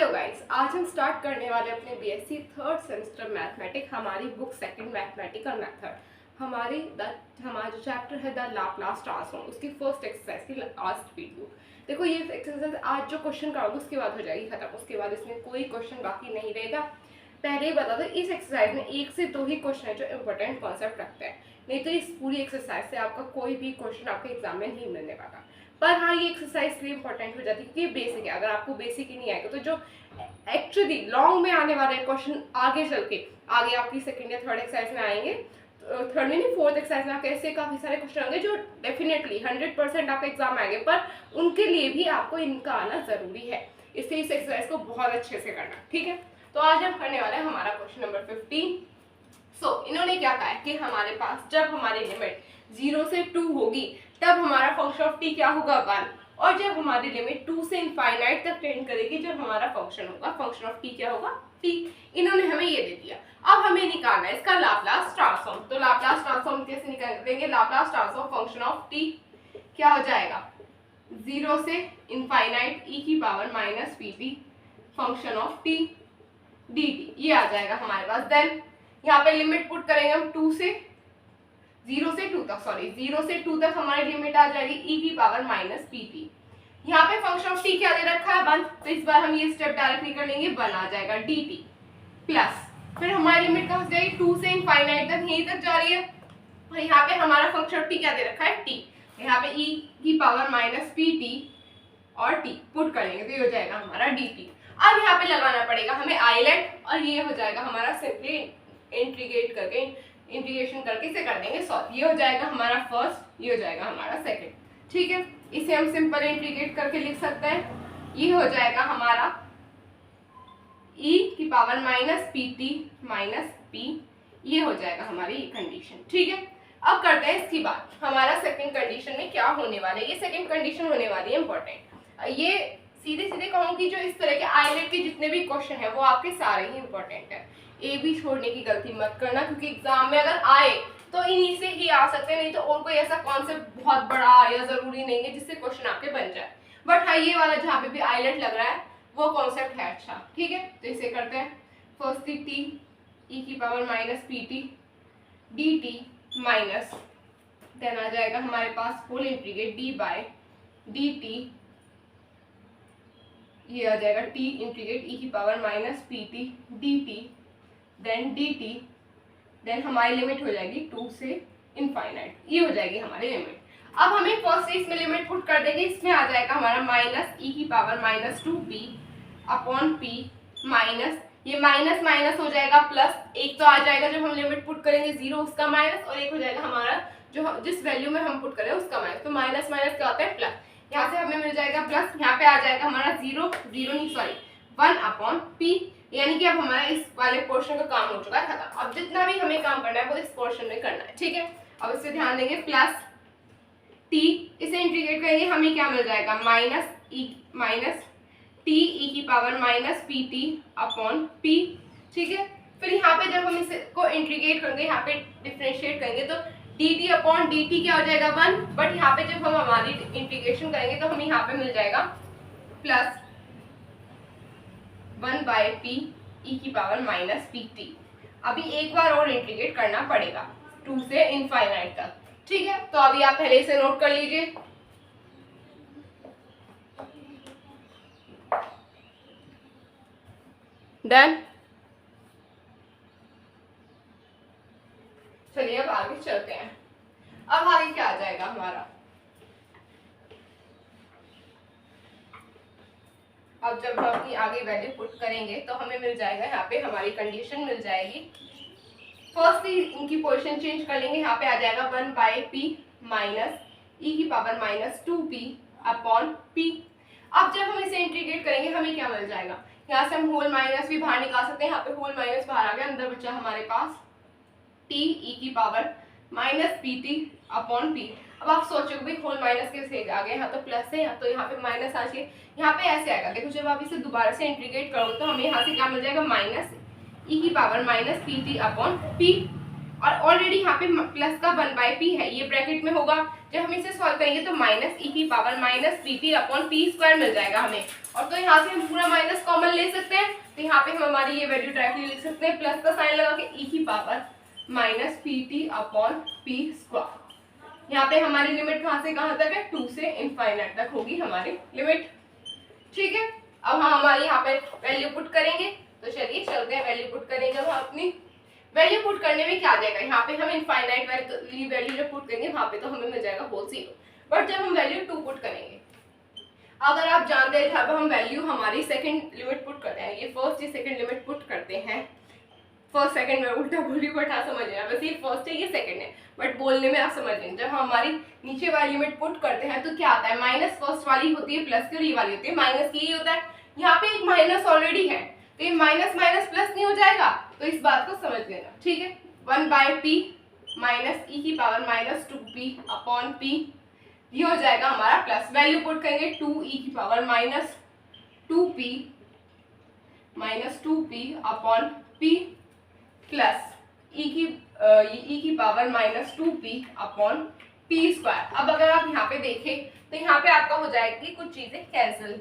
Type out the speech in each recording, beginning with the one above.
Hello guys, आज हम start करने वाले अपने बीएससी थर्ड सेमेस्टर मैथमेटिक्स। हमारी बुक सेकंड मैथमेटिकल मेथड, हमारा जो चैप्टर है द लाप्लास ट्रांसफॉर्म, उसकी फर्स्ट एक्सरसाइज की लास्ट वीडियो। देखो ये एक्सरसाइज आज जो क्वेश्चन कराऊंगा उसके बाद हो जाएगी खत्म, उसके बाद इसमें कोई क्वेश्चन बाकी नहीं रहेगा। पहले ही बता दो, इस एक्सरसाइज में 1 से 2 ही क्वेश्चन है जो इंपॉर्टेंट कॉन्सेप्ट रखते हैं, नहीं तो इस पूरी एक्सरसाइज से आपका कोई भी क्वेश्चन आपके एग्जाम में नहीं मिलने वाला। पर हाँ, ये एक्सरसाइज के लिए इंपॉर्टेंट हो जाती है क्योंकि ये बेसिक है। अगर आपको बेसिक ही नहीं आएगा तो जो एक्चुअली लॉन्ग में आने वाले क्वेश्चन आगे चल के आगे आपकी सेकंड या थर्ड एक्सरसाइज में आएंगे, थर्ड में नहीं फोर्थ एक्सरसाइज में आपके ऐसे काफ़ी सारे क्वेश्चन होंगे जो डेफिनेटली 100% आपके एग्जाम में आएंगे, पर उनके लिए भी आपको इनका आना जरूरी है। इसलिए इस एक्सरसाइज को बहुत अच्छे से करना, ठीक है। तो आज हम करने वाले हैं हमारा क्वेश्चन नंबर 15। इन्होंने क्या कहा है कि हमारे पास जब हमारी लिमिट 0 से 2 होगी तब हमारा फंक्शन ऑफ t क्या होगा 1, और जब हमारी लिमिट 2 से इनफाइनाइट तक टेंड करेगी जब हमारा फंक्शन होगा फंक्शन ऑफ t क्या होगा t। इन्होंने हमें ये दे दिया। अब हमें निकालना है इसका लाप्लास ट्रांसफॉर्म। तो लाप्लास ट्रांसफॉर्म कैसे निकालेंगे? Laplace transform function of t क्या हो जाएगा 0 से इनफाइनाइट e की power minus pt function of t dt, ये आ जाएगा हमारे पास। देन यहाँ पे लिमिट पुट करेंगे हम 0 से 2 तक हमारी लिमिट आ जाएगी e की पावर माइनस pt। यहाँ पे फंक्शन ऑफ t क्या दे रखा है 1, तो इस बार हम ये स्टेप डायरेक्टली कर लेंगे, 1 आ जाएगा dt प्लस फिर हमारी लिमिट कहाँ से जाएगी 2 से इनफाइनाइट तक, यहीं तक जा रही है। और यहाँ पे हमारा फंक्शन ऑफ t क्या दे रखा है t, यहाँ पे e की पावर माइनस pt और t पुट कर लेंगे तो ये हो जाएगा हमारा dt। अब यहाँ पे लगाना पड़ेगा हमें आइलैंड, और ये हो जाएगा हमारा सिंपली इंटीग्रेशन करके इसे कर देंगे सॉल्व। ये हो जाएगा हमारा फर्स्ट, ये हो जाएगा हमारा सेकंड, ठीक है। इसे हम सिंपल इंटीग्रेट करके लिख सकते हैं। ये हो जाएगा हमारा e की power minus pt minus p, ये हो जाएगा हमारी कंडीशन, ठीक है। अब करते हैं इसकी बात, हमारा सेकंड कंडीशन में क्या होने वाला है। ये सेकंड कंडीशन होने वाली है इंपॉर्टेंट। ये सीधे सीधे कहूँ कि जो इस तरह के आइलेट के जितने भी क्वेश्चन है वो आपके सारे ही इंपॉर्टेंट है। ए भी छोड़ने की गलती मत करना, क्योंकि एग्जाम में अगर आए तो इन्हीं से ही आ सकते हैं, नहीं तो और कोई ऐसा कॉन्सेप्ट बहुत बड़ा या जरूरी नहीं है जिससे क्वेश्चन आपके बन जाए। बट हाँ, ये वाला जहाँ पे भी आइलेट लग रहा है वो कॉन्सेप्ट है अच्छा, ठीक है। तो इसे करते हैं फर्स्टली टी ई की power minus p t d t minus, then आ जाएगा हमारे पास whole integrate d by d t, ये आ जाएगा t इंटीग्रेट e की power minus p t d t, then d t, then हमारी लिमिट हो जाएगी 2 से इनफाइनाइट, ये हो जाएगी हमारी लिमिट। अब हमें फर्स्ट इसमें लिमिट पुट कर देंगे, इसमें आ जाएगा हमारा माइनस e की power minus 2p upon p minus, ये माइनस माइनस हो जाएगा प्लस, एक तो आ जाएगा जब हम लिमिट पुट करेंगे 0 उसका माइनस, और एक हो जाएगा हमारा जो जिस वैल्यू में हम पुट करें उसका माइनस। तो माइनस माइनस क्या होता है प्लस, यहाँ से हमें मिल जाएगा प्लस, यहाँ पे आ जाएगा हमारा 1 अपॉन p, यानी कि अब हमारा इस वाले पोर्शन का काम हो चुका है खत्म। अब जितना भी हमें काम करना है वो इस पोर्शन में करना है, ठीक है। अब इससे ध्यान देंगे प्लस t, इसे इंटीग्रेट करेंगे हमें क्या मिल जाएगा माइनस t e की power minus p T upon p, ठीक है। फिर यहाँ पे जब हम इसे को इंटीग्रेट करेंगे, यहाँ पे डिफरेंशिएट करेंगे तो dt अपॉन dt क्या हो जाएगा 1, बट यहाँ पे जब हम हमारी इंटीग्रेशन करेंगे तो हमें यहाँ पे मिल जाएगा प्लस 1 बाय p e की पावर माइनस पी टी। अभी एक बार और इंटीग्रेट करना पड़ेगा 2 से इनफाइनाइट तक, ठीक है। तो अभी आप पहले इसे नोट कर लीजिए। डन, चलिए अब आगे चलते हैं। अब आगे क्या आ जाएगा हमारा, अब जब हम अपनी आगे वैल्यू पुट करेंगे तो हमें मिल जाएगा, यहाँ पे हमारी कंडीशन मिल जाएगी। फर्स्टली इनकी पोजीशन चेंज कर लेंगे, यहाँ पे आ जाएगा 1 बाय p माइनस e की power minus 2p upon p। अब जब हम इसे इंटीग्रेट करेंगे हमें क्या मिल जाएगा, यहाँ से हम होल माइनस भी बाहर निकाल सकते हैं, यहाँ पे होल माइनस बाहर आ गया, अंदर बचा हमारे पास t e की power minus p T upon p। अब आप सोचोगे भाई होल माइनस कैसे आ गया, यहाँ तो प्लस है, यहाँ तो यहाँ पे माइनस आ गया, यहाँ पे ऐसे आएगा। देखो जब आप इसे दोबारा से इंटीग्रेट करोगे तो हमें यहाँ से क्या मिल जाएगा माइनस e की power minus p T upon p, और ऑलरेडी यहाँ पे प्लस का 1/p है, ये ब्रैकेट में होगा। जब हम इसे सॉल्व करेंगे तो माइनस ई की power minus pt upon p square मिल जाएगा हमें। और तो यहाँ से हम पूरा माइनस कॉमन ले सकते हैं, तो यहाँ पे हम हमारी ये वैल्यू डायरेक्टली लिख सकते हैं, प्लस का साइन लगा के ई की power minus pt upon p square. यहाँ पे हमारी लिमिट कहाँ से कहाँ तक है, 2 से इनफाइनाइट तक होगी हमारी लिमिट। ठीक है, अब हम हमारे यहाँ पे वैल्यू पुट करेंगे, तो चलिए चलते हैं वैल्यू पुट करेंगे। अब अपनी वैल्यू पुट करने में क्या आ जाएगा, यहाँ पे हम इनफाइनाइट वैल्यू जब पुट करेंगे वहाँ पे तो हमें मिल जाएगा होल 0, बट जब हम वैल्यू 2 पुट करेंगे, अगर आप जानते हैं जब हम वैल्यू हमारी सेकंड लिमिट पुट करते हैं, ये फर्स्ट ये सेकंड लिमिट पुट करते हैं, फर्स्ट सेकंड में उल्टा बोली बट हाँ समझ रहे, बस ये फर्स्ट है ये सेकंड है, बट बोलने में आप समझ रहे हैं। जब हम हमारी नीचे वाली लिमिट पुट करते हैं तो क्या आता है, माइनस फर्स्ट वाली होती है प्लस की, और ये वाली होती है माइनस की, ही होता है। यहाँ पे एक माइनस ऑलरेडी है, तो ये माइनस माइनस प्लस नहीं हो जाएगा, तो इस बात को समझ लेना। ठीक है, 1/p माइनस ई की power minus 2p upon p, ये हो जाएगा हमारा प्लस। वैल्यू पुट करेंगे 2e की power minus 2p upon p plus e की power minus 2p upon p square. अब अगर आप यहाँ पे देखें तो यहाँ पे आपका हो जाएगी कुछ चीजें कैंसिल,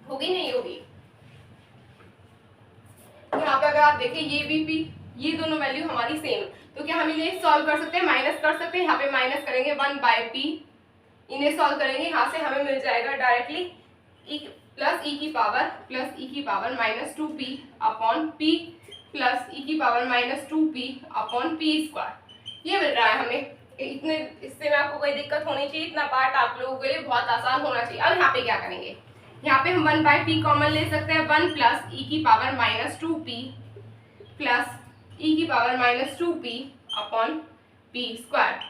होगी नहीं होगी। यहाँ पे अगर आप देखें ये भी p, ये दोनों वैल्यू हमारी सेम, तो क्या हम इन्हें सॉल्व कर सकते हैं, माइनस कर सकते हैं। यहाँ पे माइनस करेंगे 1/p, इन्हें सॉल्व करेंगे, यहाँ से हमें मिल जाएगा डायरेक्टली प्लस ई की power minus 2p upon p plus e की power minus 2p upon p square, ये मिल रहा है हमें। इतने इससे में आपको कोई दिक्कत होनी चाहिए, इतना पार्ट आप लोगों के लिए बहुत आसान होना चाहिए। अब यहाँ पे क्या करेंगे, यहाँ पे हम 1/p कॉमन ले सकते हैं, 1 प्लस ई की power minus 2p plus e की power minus 2p upon p square.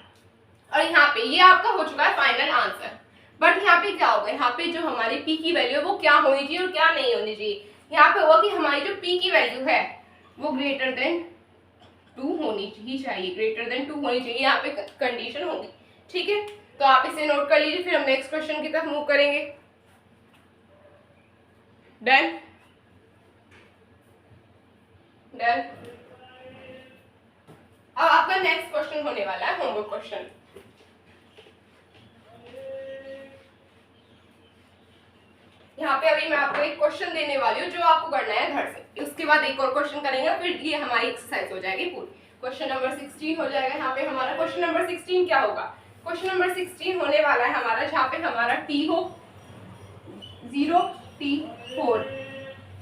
और यहाँ पे ये आपका हो चुका है फाइनल आंसर। बट यहाँ पे क्या होगा, यहाँ पे जो हमारी p की वैल्यू है वो क्या होनी चाहिए और क्या नहीं होनी चाहिए। यहाँ पे होगा कि हमारी जो p की वैल्यू है वो ग्रेटर देन 2 होनी चाहिए, ग्रेटर देन 2 होनी चाहिए, यहाँ पे कंडीशन होगी। ठीक है, तो आप इसे नोट कर लीजिए, फिर हम नेक्स्ट क्वेश्चन की तरफ मूव करेंगे। Done done. अब आपका नेक्स्ट क्वेश्चन होने वाला है होमवर्क क्वेश्चन। यहाँ पे अभी मैं आपको एक क्वेश्चन देने वाली हूँ जो आपको करना है घर से, उसके बाद एक और क्वेश्चन करेंगे, फिर ये हमारी एक्सरसाइज हो जाएगी पूरी। क्वेश्चन नंबर 16 हो जाएगा। यहाँ पे हमारा क्वेश्चन नंबर 16 क्या होगा, क्वेश्चन नंबर 16 होने वाला है हमारा जहाँ पे हमारा t हो 0 t 4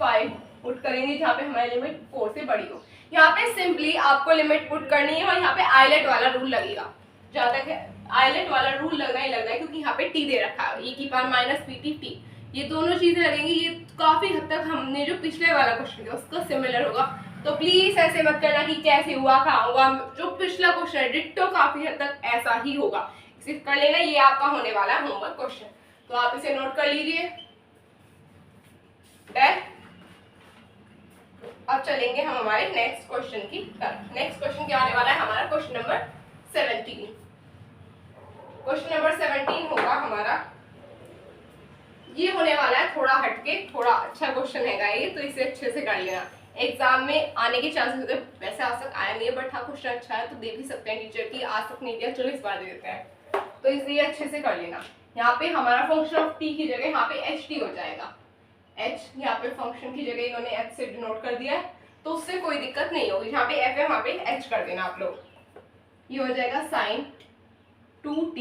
5 पुट करेंगे, जहाँ पे हमारी लिमिट 4 से बड़ी हो। यहाँ पे सिंपली आपको लिमिट पुट करनी है और यहाँ पे आइलेट वाला रूल लगेगा, जहाँ तक है आइलेट वाला रूल लगना ही लगना है, क्योंकि यहाँ पे t दे रखा है, e की पावर माइनस pt, ये दोनों चीजें लगेंगी। ये काफी हद तक हमने जो पिछले वाला क्वेश्चन किया उसका सिमिलर होगा, तो प्लीज ऐसे मत करना कि कैसे हुआ कहाँ हुआ, जो पिछला क्वेश्चन है डिट्टो काफी हद तक ऐसा ही होगा, इसे कर लेना। ये आपका होने वाला है होमवर्क क्वेश्चन, तो आप इसे नोट कर लीजिए। अब चलेंगे हम हमारे नेक्स्ट क्वेश्चन की तरफ। नेक्स्ट क्वेश्चन क्या आने वाला है हमारा, क्वेश्चन नंबर 17। क्वेश्चन नंबर 17 होगा हमारा, ये होने वाला है थोड़ा हटके, थोड़ा अच्छा क्वेश्चन है ये, तो इसे अच्छे से कर लेना। एग्जाम में आने के चांसेस होते हैं, वैसे आज तक आया नहीं है, बट हाँ क्वेश्चन अच्छा है तो दे भी सकते हैं टीचर की, आज तक नहीं दिया चलो इस बार दे देते हैं, तो इसलिए अच्छे से कर लेना। यहाँ पे हमारा फंक्शन ऑफ टी की जगह यहाँ पे एच टी हो जाएगा, एच यहाँ पे फंक्शन की जगह इन्होंने एच से डिनोट कर दिया है, तो उससे कोई दिक्कत नहीं होगी। जहाँ पे एफ है वहाँ पे एच कर देना आप लोग, ये हो जाएगा साइन 2t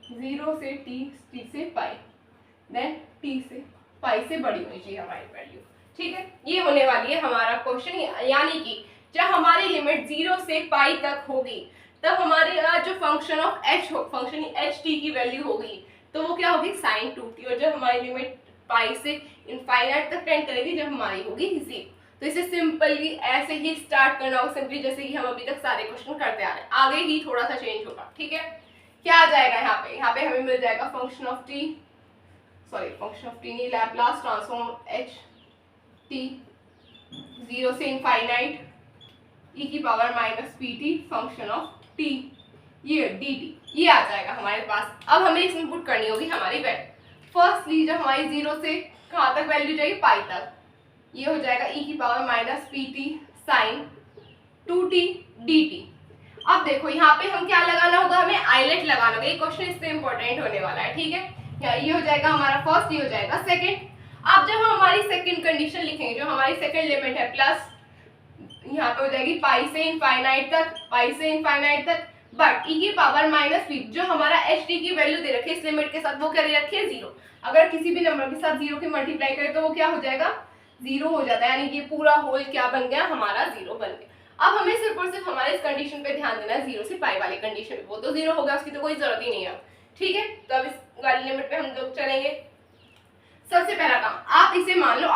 0 से t से पाई, देन t से पाई से बड़ी होनी चाहिए हमारी वैल्यू। ठीक है, ये होने वाली है हमारा क्वेश्चन, यानी कि जब हमारी लिमिट 0 से पाई तक होगी तब हमारे जो function of H function H T की वैल्यू होगी तो वो क्या होगी साइन 2t, और जब हमारी लिमिट पाई से इनफाइनाइट तक टेंड करेगी जब हमारी होगी 0। तो इसे सिंपली ऐसे ही स्टार्ट करना होगा, सिंपली जैसे कि हम अभी तक सारे क्वेश्चन करते आ रहे हैं, आगे ही थोड़ा सा चेंज होगा। ठीक है, क्या आ जाएगा यहाँ पे हमें मिल जाएगा फंक्शन ऑफ टी नहीं, लैपलास ट्रांसफॉर्म एच टी 0 से इनफाइनाइट e की power minus pt function of t, ये dt, ये आ जाएगा हमारे पास। अब हमें इसमें पुट करनी होगी हमारी वैल्यू। फर्स्टली जब हमारी 0 से कहाँ तक वैल्यू जाएगी पाई तक, ये हो जाएगा e की power minus pt sine 2t dt। अब देखो यहाँ पे हम क्या लगाना होगा, हमें आइलेट लगाना होगा, ये क्वेश्चन इससे इंपॉर्टेंट होने वाला है, ठीक है। ये हो जाएगा हमारा फर्स्ट, ये हो जाएगा सेकंड। अब जब हम हमारी सेकंड कंडीशन लिखेंगे, जो हमारी सेकंड लिमिट है प्लस यहाँ पे हो जाएगी पाई से इनफाइनाइट तक, पाई से इनफाइनाइट तक, बट e की पावर माइनस पी, जो हमारा एच टी की वैल्यू दे रखी है इस लिमिट के साथ, वो क्या दे रखी है 0। अगर किसी भी नंबर के साथ 0 की मल्टीप्लाई करें तो वो क्या हो जाएगा 0 हो जाता है, यानी कि पूरा होल क्या बन गया हमारा 0 बन गया। अब हमें सिर्फ और सिर्फ हमारे इस कंडीशन पे ध्यान देना है, 0 से पाई वाली कंडीशन, वो तो 0 हो गया, उसकी तो कोई जरूरत ही नहीं है, ठीक है। तो अब इस वाली लिमिट पे हम लोग चलेंगे। सबसे पहला काम, आप इसे मान लो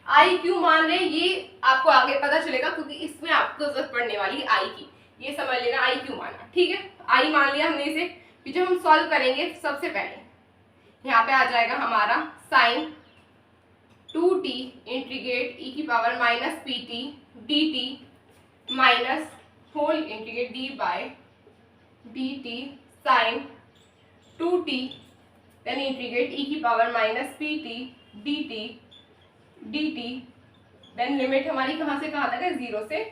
आई क्यों मान रहे हैं ये आपको आगे पता चलेगा, क्योंकि इसमें आपको जरूरत पड़ने वाली है आई की, ये समझ लेना आई क्यों माना, ठीक है। आई मान लिया हमने इसे, फिर जब हम सॉल्व करेंगे सबसे पहले यहाँ पे आ जाएगा हमारा साइन 2t इंटीग्रेट e की power minus p t d t minus whole integrate d by d t sine 2t then integrate e की power minus p t d t dt, then limit हमारी कहाँ से कहाँ तक है 0 से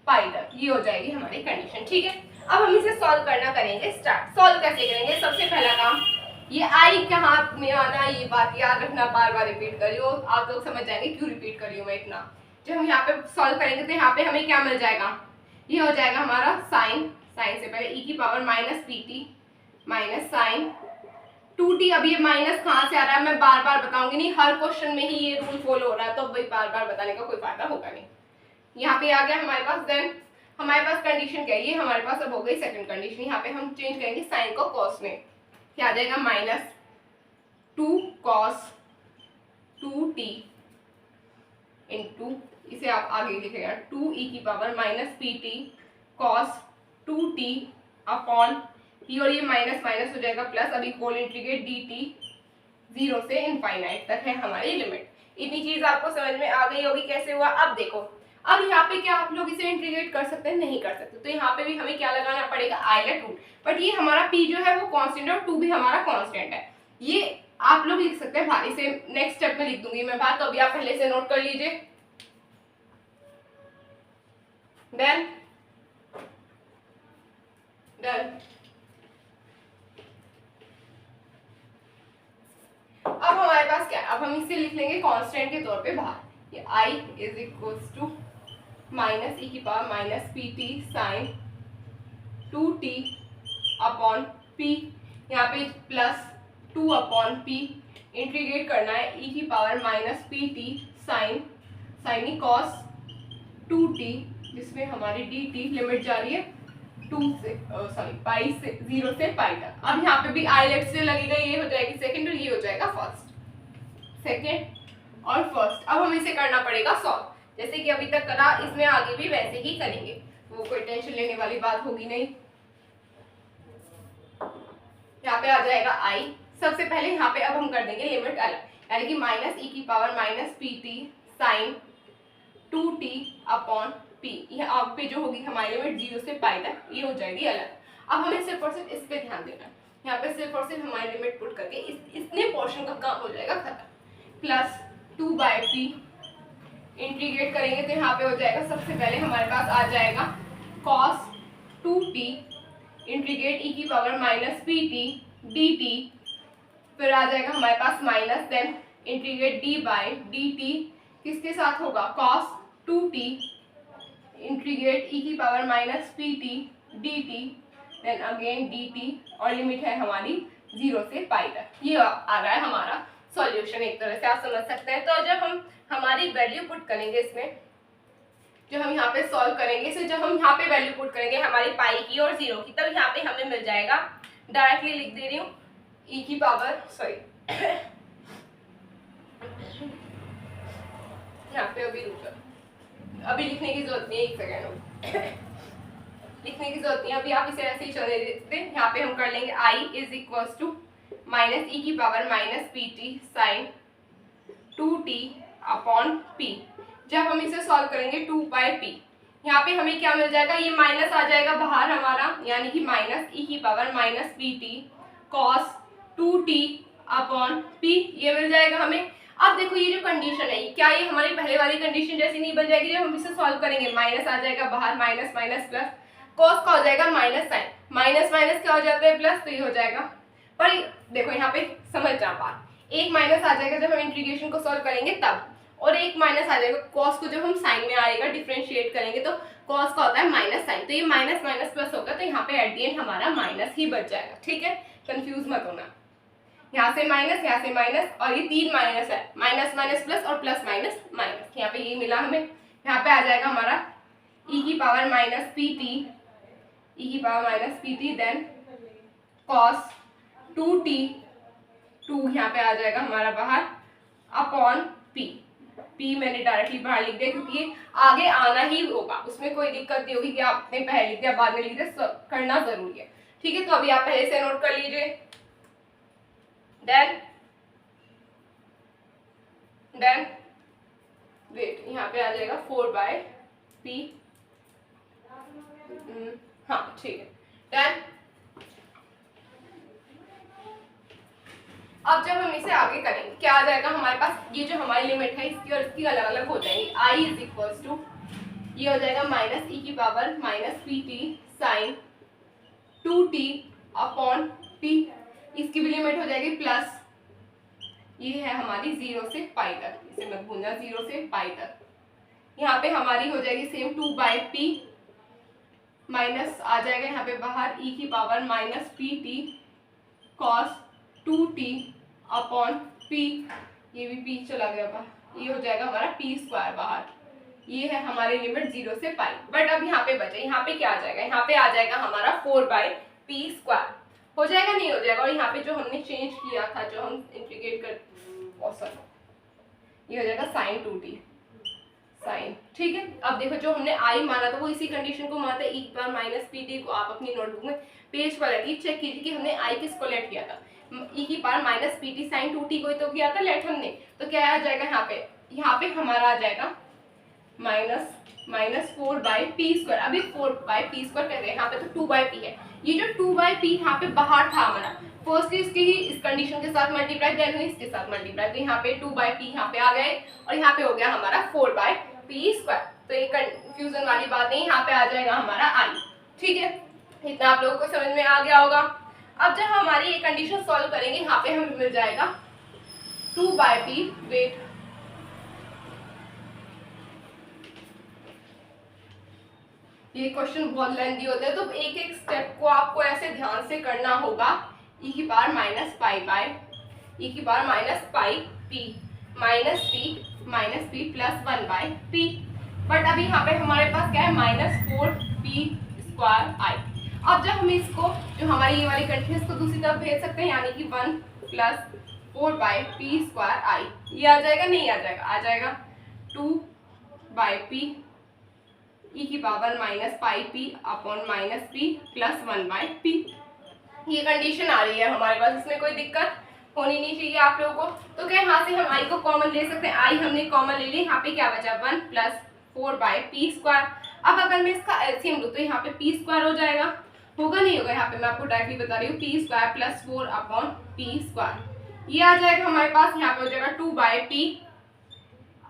पाई तक, ये हो जाएगी हमारी कंडीशन, ठीक है। अब हम इसे सॉल्व करना करेंगे स्टार्ट। सॉल्व कैसे करेंगे, सबसे पहला काम, ये आई कहाँ में आना, ये बात याद रखना, बार बार रिपीट करियो, आप लोग समझ जाएंगे क्यों रिपीट करियो मैं इतना। जब हम यहाँ पे सॉल्व करेंगे तो यहाँ पे हमें क्या मिल जाएगा, ये हो जाएगा हमारा साइन से पहले e की power minus p t minus sine 2t। अब ये माइनस कहाँ से आ रहा है मैं बार बार बताऊंगी नहीं, हर क्वेश्चन में ही ये रूल फॉलो हो रहा है, तो भाई बार बार बताने का कोई फायदा होगा नहीं। यहाँ पे आ गया हमारे पास, देन हमारे पास कंडीशन क्या है, ये हमारे पास अब हो गई सेकंड कंडीशन। यहाँ पे हम चेंज करेंगे साइन को कॉस में, क्या आ जाएगा माइनस 2 कॉस 2t इंटू, इसे आप आगे लिखेगा 2e की power minus p T cos 2t upon ये, और ये माइनस माइनस हो जाएगा प्लस, अभी होल इंटीग्रेट डी टी 0 से इनफाइनाइट तक है हमारी लिमिट। इतनी चीज आपको समझ में आ गई होगी कैसे हुआ। अब देखो, अब यहाँ पे क्या आप लोग इसे इंटीग्रेट कर सकते हैं, नहीं कर सकते, तो यहाँ पे भी हमें क्या लगाना पड़ेगा आइलेट रूल। बट ये हमारा p जो है वो कांस्टेंट है और 2 भी हमारा कांस्टेंट है, ये आप लोग लिख सकते हैं बाहर, इसे नेक्स्ट स्टेप में लिख दूंगी मैं बात, तो अभी आप पहले से नोट कर लीजिए। देन अब हमारे पास क्या है, अब हम इसे लिख लेंगे कांस्टेंट के तौर पे बाहर, ये i is equals to minus e की power minus p t sine 2t upon p, यहाँ पे प्लस 2 अपॉन p, इंटीग्रेट करना है e की power minus p t sine cos 2t, जिसमें हमारी dt लिमिट जा रही है 2 से पाई से 0 से पाई तक। अब यहाँ पे भी आइलेट से लगेगा, ये हो जाएगी सेकंड और ये हो जाएगा फर्स्ट, सेकंड और फर्स्ट। अब हमें इसे करना पड़ेगा सॉल्व, जैसे कि अभी तक करा, इसमें आगे भी वैसे ही करेंगे, वो कोई टेंशन लेने वाली बात होगी नहीं। यहाँ पे आ जाएगा i, सबसे पहले यहाँ पे अब हम कर देंगे लिमिट अलग, यानी कि माइनस e की power minus p t sine 2t upon p, यहाँ पे जो होगी हमारी लिमिट 0 से पाई तक, ये हो जाएगी अलग। अब हमें सिर्फ और सिर्फ इस पे ध्यान देना है, यहाँ पे सिर्फ और सिर्फ हमारी लिमिट पुट करके इतने पोर्शन का काम हो जाएगा खत्म। प्लस 2 बाई पी इंटीग्रेट करेंगे तो यहाँ पे हो जाएगा, सबसे पहले हमारे पास आ जाएगा कॉस 2t इंटीग्रेट e की power minus p t d t, फिर आ जाएगा हमारे पास minus, then integrate d by d t किसके साथ होगा कॉस 2t इंटीग्रेट e की power minus p t d t, then again d t, और लिमिट है हमारी 0 से पाई तक। ये आ रहा है हमारा सॉल्यूशन, एक तरह से आप समझ सकते हैं। तो जब हम हमारी वैल्यू पुट करेंगे इसमें, जो हम यहाँ पे सॉल्व करेंगे, इसे जब हम यहाँ पे वैल्यू पुट करेंगे हमारी पाई की और 0 की, तब यहाँ पे हमें मिल जाएगा, डायरेक्टली लिख दे रही हूँ e की पावर यहाँ पे अभी लिखने की जरूरत नहीं है, एक सेकेंड लिखने की जरूरत नहीं है, अभी आप इसे ऐसे ही चलने देते हैं। यहाँ पे हम कर लेंगे i is equals to minus e की power minus p t sine 2t upon p। जब हम इसे सॉल्व करेंगे 2 बाई p, यहाँ पे हमें क्या मिल जाएगा, ये माइनस आ जाएगा बाहर हमारा, यानी कि माइनस e की power minus p T cos 2t upon p, ये मिल जाएगा हमें। अब देखो ये जो कंडीशन है, क्या ये हमारी पहले वाली कंडीशन जैसी नहीं बन जाएगी? जब हम इसे सॉल्व करेंगे माइनस आ जाएगा बाहर, माइनस माइनस प्लस, कॉस का हो जाएगा माइनस साइन, माइनस माइनस क्या हो जाता है प्लस, तो ये हो जाएगा। पर देखो यहाँ पे समझ जा बात, एक माइनस आ जाएगा जब हम इंटीग्रेशन को सॉल्व करेंगे तब, और एक माइनस आ जाएगा कॉस को जब हम साइन में आएगा डिफरेंशिएट करेंगे तो कॉस का होता है माइनस साइन, तो ये माइनस माइनस प्लस होगा, तो यहाँ पे एट द एंड हमारा माइनस ही बच जाएगा। ठीक है, कंफ्यूज मत होना, यहाँ से माइनस, यहाँ से माइनस, और ये तीन माइनस है, माइनस माइनस प्लस और प्लस माइनस माइनस, यहाँ पे ये मिला हमें। यहाँ पे आ जाएगा हमारा e की power minus p t, e की power minus p t, then cos 2t, 2 यहाँ पे आ जाएगा हमारा बाहर, अपॉन p, p मैंने डायरेक्टली बाहर लिख दिया क्योंकि ये आगे आना ही होगा, उसमें कोई दिक्कत नहीं होगी कि आपने पहले लिख दिया बाद में लिख दिया, करना जरूरी है। ठीक है, तो अभी आप पहले से नोट कर लीजिए। देन वेट, यहाँ पे आ जाएगा 4/p, हाँ ठीक है। देन अब जब हम इसे आगे करेंगे क्या आ जाएगा हमारे पास, ये जो हमारी लिमिट है इसकी और इसकी अलग अलग हो जाएंगी। i इज इक्वल्स टू, ये हो जाएगा माइनस e की power minus p t sine 2t upon p, इसकी भी लिमिट हो जाएगी प्लस, ये है हमारी 0 से पाई तक, इसे मत भूलना 0 से पाई तक। यहाँ पे हमारी हो जाएगी सेम 2/p, माइनस आ जाएगा यहाँ पे बाहर e की power minus p T cos 2t upon p, ये भी p चला गया बाहर, ये हो जाएगा हमारा p स्क्वायर बाहर। ये है हमारी लिमिट 0 से पाई। बट अब यहाँ पे बचे, यहाँ पे क्या आ जाएगा, यहाँ पे आ जाएगा हमारा 4/p स्क्वायर, हो जाएगा नहीं हो जाएगा, और यहाँ पे जो हमने चेंज किया था, जो हम इंटीग्रेट कर, ये हो जाएगा साइन 2t साइन। ठीक है, अब देखो जो हमने i माना था वो इसी कंडीशन को माना था, e पर माइनस पी टी को आप अपनी नोटबुक में पेज पर रखिए, चेक कीजिए कि हमने i किसको लेट किया था, e की power minus p t sine 2t को तो किया था लेट हमने, तो क्या आ जाएगा यहाँ पे हमारा आ जाएगा माइनस 4/p स्क्वायर। अभी 4/p स्क्वायर कर रहे हैं, यहाँ पे तो 2/p है, ये जो 2/p यहाँ पे बाहर था हमारा, फर्स्टली इसके ही इस कंडीशन के साथ मल्टीप्लाई, देन इसके साथ मल्टीप्लाई, तो यहाँ पे 2/p यहाँ पे आ गए, और यहाँ पे हो गया हमारा 4/p स्क्वायर। तो ये कंफ्यूजन वाली बात नहीं, यहाँ पे आ जाएगा हमारा i। ठीक है, इतना आप लोगों को समझ में आ गया होगा। अब जब हमारी ये कंडीशन सॉल्व करेंगे, यहाँ पे हमें मिल जाएगा 2/p, वेट, ये क्वेश्चन बहुत लेंथी होते हैं तो एक एक स्टेप को आपको ऐसे ध्यान से करना होगा। e की power minus pi by e की power minus pi p minus p plus 1/p। But अभी यहाँ पे हमारे पास क्या है, माइनस 4p स्क्वायर i। अब जब हम इसको, जो हमारी ये वाली कंडीशन, इसको दूसरी तरफ भेज सकते हैं, यानी कि 1 प्लस 4/p स्क्वायर i, ये आ जाएगा नहीं आ जाएगा, आ जाएगा 2/p e की power minus pi p upon minus p plus 1/p। ये कंडीशन आ रही है हमारे पास, इसमें कोई दिक्कत होनी नहीं चाहिए आप लोगों को। तो क्या यहाँ से हम i को कॉमन ले सकते हैं, i हमने कॉमन ले ली, यहाँ पे क्या बचा 1 प्लस 4/p स्क्वायर। अब अगर मैं इसका एलसीएम लूँ तो यहाँ पे p स्क्वायर हो जाएगा, होगा नहीं होगा, यहाँ पे मैं आपको डायरेक्टली बता रही हूँ, p square plus 4 upon p square, ये आ जाएगा हमारे पास, यहाँ पे हो जाएगा 2/p।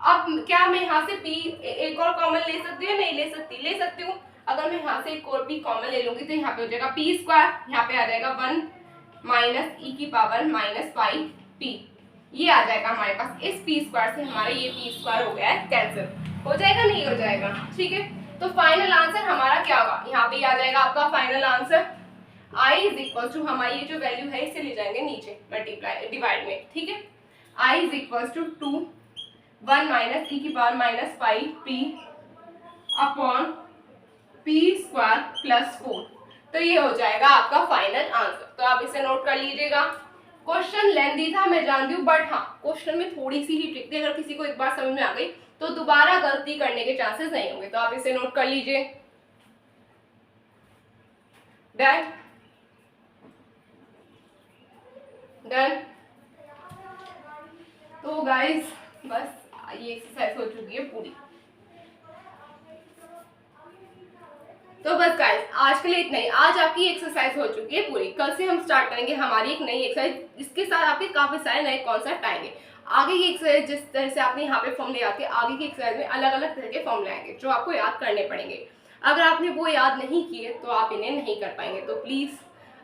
अब क्या मैं यहाँ से p एक और कॉमन ले सकती हूँ, नहीं ले सकती, ले सकती हूँ। अगर मैं यहाँ से एक और p कॉमन ले लूंगी तो यहाँ पे हो जाएगा p स्क्वायर, यहाँ पे आ जाएगा 1 माइनस e की पावर माइनस पाई p, ये आ जाएगा हमारे पास। इस p स्क्वायर से हमारा ये p स्क्वायर हो गया है कैंसिल, हो जाएगा नहीं हो जाएगा। ठीक है, तो फाइनल आंसर हमारा क्या होगा, यहाँ पे आ जाएगा आपका final answer i is equal to, हमारी ये जो वैल्यू है इसे ले जाएंगे नीचे मल्टीप्लाई डिवाइड में। ठीक है, i is equal to 1 minus e की power minus pi p upon p square plus 4, तो ये हो जाएगा आपका फाइनल आंसर। तो आप इसे नोट कर लीजिएगा। क्वेश्चन लेंथी था मैं जानती हूँ, बट हाँ क्वेश्चन में थोड़ी सी ही ट्रिक थी, अगर किसी को एक बार समझ में आ गई तो दोबारा गलती करने के चांसेस नहीं होंगे, तो आप इसे नोट कर लीजिए। Done done. तो गाइस बस ये एक्सरसाइज हो चुकी है पूरी। तो बस गाइस आज के लिए इतना ही, आज आपकी एक्सरसाइज हो चुकी है पूरी। कल से हम स्टार्ट करेंगे हमारी एक नई एक्सरसाइज, इसके साथ आपके काफी सारे नए कॉन्सेप्ट आएंगे। आगे की एक्सरसाइज जिस तरह से आपने यहाँ पे फॉर्मूले याद किए, आगे की एक्सरसाइज में अलग अलग तरह के फॉर्मूले आएंगे जो आपको याद करने पड़ेंगे। अगर आपने वो याद नहीं किए तो आप इन्हें नहीं कर पाएंगे। तो प्लीज़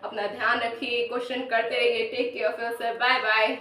अपना ध्यान रखिए, क्वेश्चन करते रहिए। Take care of yourself, bye bye.